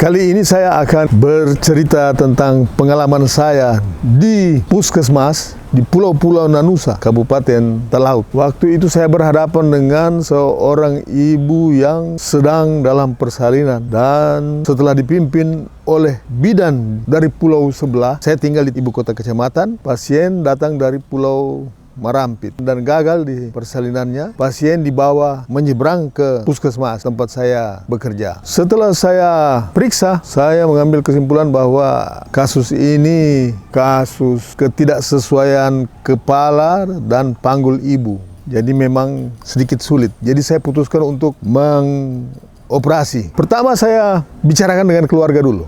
Kali ini saya akan bercerita tentang pengalaman saya di puskesmas di Pulau Nanusa, Kabupaten Talaut. Waktu itu saya berhadapan dengan seorang ibu yang sedang dalam persalinan, dan setelah dipimpin oleh bidan dari pulau sebelah, saya tinggal di ibu kota kecamatan, pasien datang dari Pulau Marampit dan gagal di persalinannya. Pasien dibawa menyeberang ke puskesmas tempat saya bekerja. Setelah saya periksa, saya mengambil kesimpulan bahwa kasus ini kasus ketidaksesuaian kepala dan panggul ibu. Jadi memang sedikit sulit. Jadi saya putuskan untuk mengoperasi. Pertama saya bicarakan dengan keluarga dulu.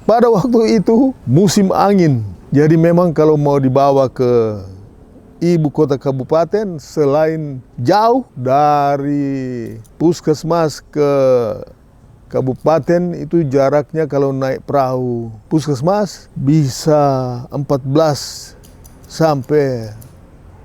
Pada waktu itu musim angin. Jadi memang kalau mau dibawa ke ibu kota kabupaten, selain jauh dari puskesmas ke kabupaten, itu jaraknya kalau naik perahu puskesmas bisa 14 sampai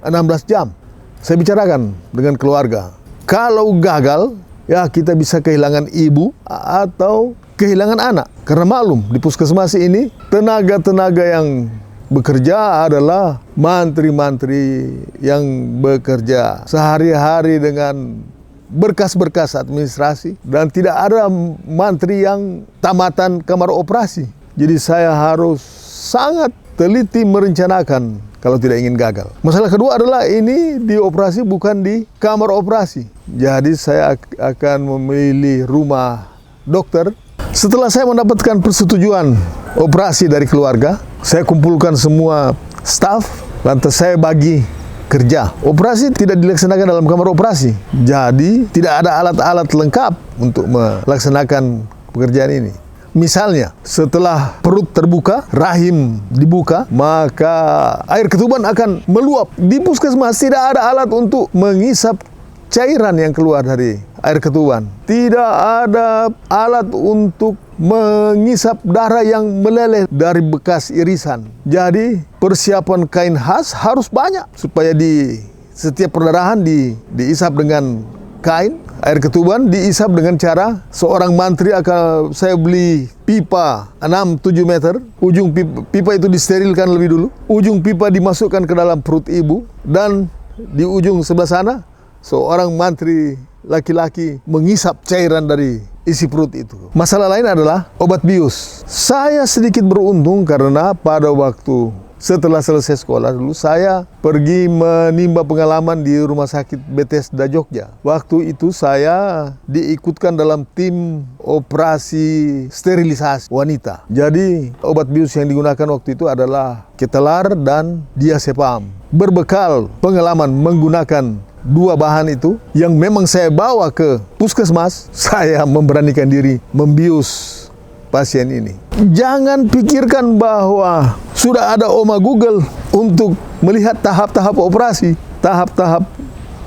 16 jam. Saya bicarakan dengan keluarga. Kalau gagal, ya kita bisa kehilangan ibu atau kehilangan anak. Karena maklum, di puskesmas ini tenaga-tenaga yang bekerja adalah mantri-mantri yang bekerja sehari-hari dengan berkas-berkas administrasi, dan tidak ada mantri yang tamatan kamar operasi. Jadi saya harus sangat teliti merencanakan kalau tidak ingin gagal. Masalah kedua adalah ini dioperasi bukan di kamar operasi. Jadi saya akan memilih rumah dokter. Setelah saya mendapatkan persetujuan operasi dari keluarga, saya kumpulkan semua staf, lantas saya bagi kerja. Operasi tidak dilaksanakan dalam kamar operasi, jadi tidak ada alat-alat lengkap untuk melaksanakan pekerjaan ini. Misalnya, setelah perut terbuka, rahim dibuka, maka air ketuban akan meluap. Di puskesmas tidak ada alat untuk mengisap cairan yang keluar dari air ketuban. Tidak ada alat untuk mengisap darah yang meleleh dari bekas irisan. Jadi persiapan kain khas harus banyak supaya di setiap perdarahan diisap dengan kain. Air ketuban diisap dengan cara seorang mantri akan saya beli pipa 6-7 meter. Ujung pipa itu disterilkan lebih dulu. Ujung pipa dimasukkan ke dalam perut ibu, dan di ujung sebelah sana seorang mantri laki-laki mengisap cairan dari isi perut itu. Masalah lain adalah obat bius. Saya sedikit beruntung karena pada waktu setelah selesai sekolah dulu, saya pergi menimba pengalaman di Rumah Sakit Bethesda Jogja. Waktu itu saya diikutkan dalam tim operasi sterilisasi wanita. Jadi obat bius yang digunakan waktu itu adalah ketelar dan diazepam. Berbekal pengalaman menggunakan dua bahan itu yang memang saya bawa ke puskesmas, saya memberanikan diri membius pasien ini. Jangan pikirkan bahwa sudah ada Oma Google untuk melihat tahap-tahap operasi, tahap-tahap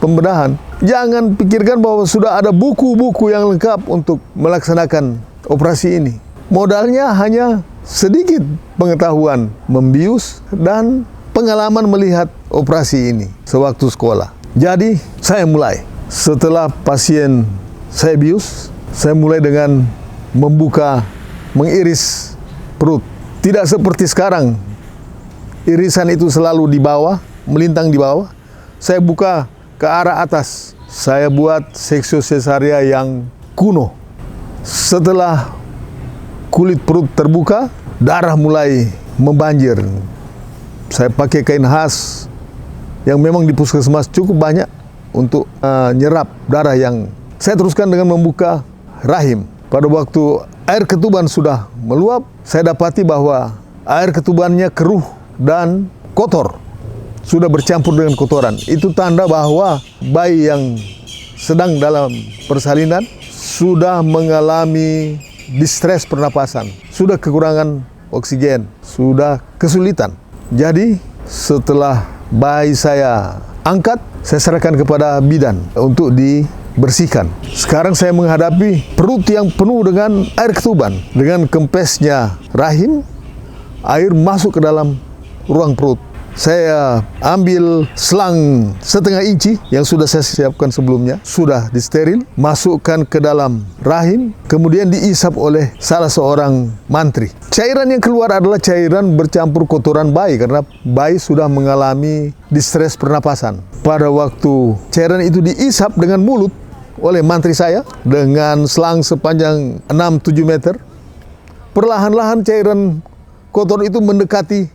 pembedahan. Jangan pikirkan bahwa sudah ada buku-buku yang lengkap untuk melaksanakan operasi ini. Modalnya hanya sedikit pengetahuan membius dan pengalaman melihat operasi ini sewaktu sekolah. Jadi saya mulai. Setelah pasien saya bius, saya mulai dengan mengiris perut. Tidak seperti sekarang, irisan itu selalu di bawah, melintang di bawah. Saya buka ke arah atas. Saya buat seksio sesaria yang kuno. Setelah kulit perut terbuka, darah mulai membanjir. Saya pakai kain khas yang memang di puskesmas cukup banyak untuk nyerap darah yang saya teruskan dengan membuka rahim. Pada waktu air ketuban sudah meluap, saya dapati bahwa air ketubannya keruh dan kotor, sudah bercampur dengan kotoran. Itu tanda bahwa bayi yang sedang dalam persalinan sudah mengalami distres pernapasan, sudah kekurangan oksigen, sudah kesulitan. Jadi setelah bayi saya angkat, saya serahkan kepada bidan untuk dibersihkan. Sekarang saya menghadapi perut yang penuh dengan air ketuban. Dengan kempesnya rahim, air masuk ke dalam ruang perut. Saya ambil selang setengah inci yang sudah saya siapkan sebelumnya, sudah disteril, masukkan ke dalam rahim, kemudian diisap oleh salah seorang mantri. Cairan yang keluar adalah cairan bercampur kotoran bayi karena bayi sudah mengalami distres pernapasan. Pada waktu cairan itu diisap dengan mulut oleh mantri saya dengan selang sepanjang 6-7 meter, perlahan-lahan cairan kotor itu mendekati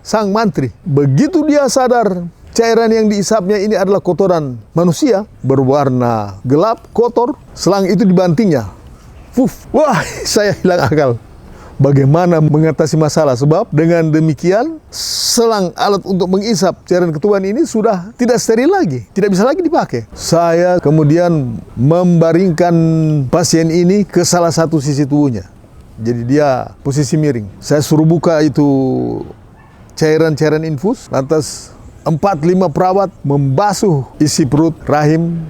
sang mantri. Begitu dia sadar cairan yang diisapnya ini adalah kotoran manusia berwarna gelap, kotor, selang itu dibantingnya. Wah, saya hilang akal. Bagaimana mengatasi masalah? Sebab dengan demikian selang alat untuk mengisap cairan ketuban ini sudah tidak steril lagi, tidak bisa lagi dipakai. Saya kemudian membaringkan pasien ini ke salah satu sisi tubuhnya. Jadi dia posisi miring. Saya suruh buka itu cairan-cairan infus, lantas 4-5 perawat membasuh isi perut rahim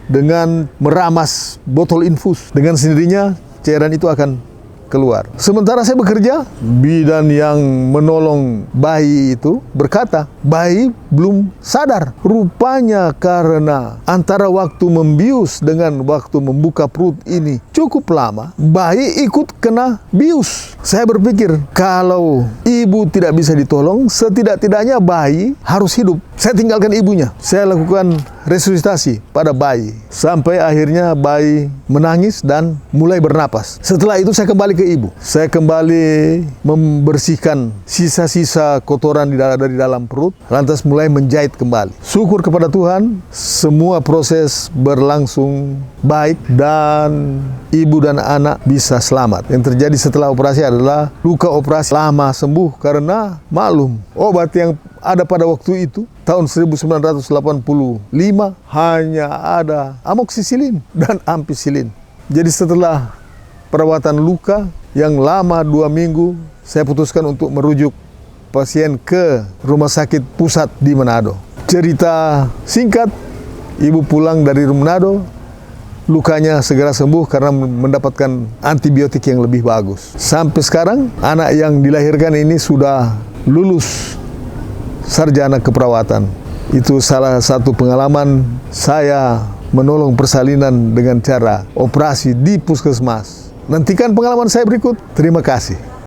dengan meramas botol infus. Dengan sendirinya cairan itu akan keluar. Sementara saya bekerja, bidan yang menolong bayi itu berkata, bayi belum sadar. Rupanya karena antara waktu membius dengan waktu membuka perut ini cukup lama, bayi ikut kena bius. Saya berpikir, kalau ibu tidak bisa ditolong, setidak-tidaknya bayi harus hidup. Saya tinggalkan ibunya. Saya lakukan resusitasi pada bayi. Sampai akhirnya bayi menangis dan mulai bernapas. Setelah itu saya kembali ke ibu. Saya kembali membersihkan sisa-sisa kotoran dari dalam perut, lantas mulai menjahit kembali. Syukur kepada Tuhan, semua proses berlangsung baik dan ibu dan anak bisa selamat. Yang terjadi setelah operasi adalah luka operasi lama sembuh karena maklum obat yang ada pada waktu itu tahun 1985 hanya ada amoksisilin dan ampicillin. Jadi setelah perawatan luka yang lama 2 minggu, saya putuskan untuk merujuk pasien ke rumah sakit pusat di Manado. Cerita singkat, ibu pulang dari Manado, lukanya segera sembuh karena mendapatkan antibiotik yang lebih bagus. Sampai sekarang anak yang dilahirkan ini sudah lulus sarjana keperawatan. Itu salah satu pengalaman saya menolong persalinan dengan cara operasi di puskesmas. Nantikan pengalaman saya berikut. Terima kasih.